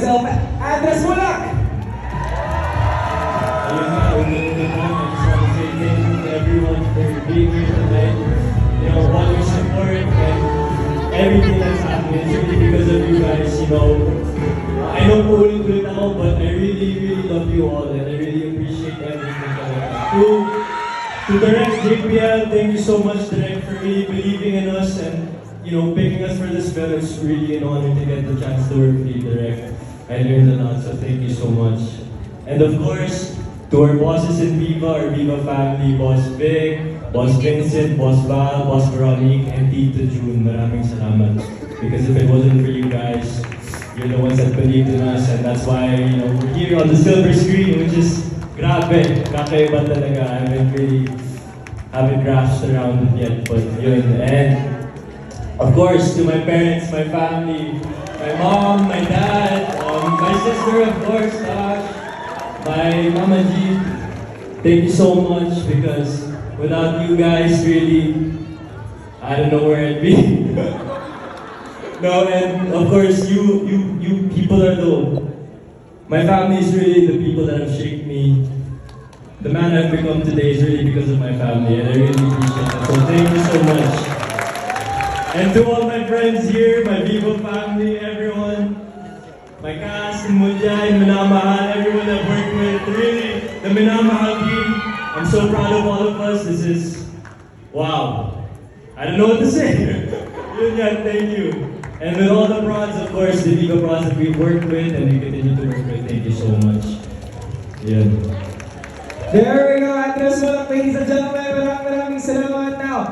himself, Andres Mulak! Ayun nga, una-una po, I just want to say thank you to everyone for being here tonight. You know, all your support and everything that's happening. It's really because of you guys, you know. I know po ulit ako, but I really love you all and I really appreciate everything. To Direct JPL, thank you so much, Direct, for really believing in us and, you know, picking us for this film. It's really an honor to get the chance to work with you, Direct. I learned a lot, so thank you so much. And of course, to our bosses in Viva, our Viva family, Boss Vic, Boss Vincent, Boss Val, Boss Veronique, and Tito June, maraming salamat. Because if it wasn't for you guys, you're the ones that believed in us, and that's why, you know, we're here on the silver screen, which is grabe, kakaiba talaga. I haven't grasped around it yet, but yun. And of course, to my parents, my family, my mom, my dad, my sister, of course, Tash, my Mama G, thank you so much because without you guys, really, I don't know where I'd be. No, and of course, you people are my family is really the people that have shaped me. The man I've become today is really because of my family, and I really appreciate that. So thank you so much. And to all my friends here, my Vivo family, everyone, my cast, Munjay, Minamahal, everyone I've worked with, really, the Minamahal team, I'm so proud of all of us. This is, wow. I don't know what to say. Yun yan, thank you. And with all the prods, of course, the Vigo prods that we've worked with and we continue to work with, thank you so much. Yeah. There we go, Andres Mulak, ladies and gentlemen. Maraming salamat now.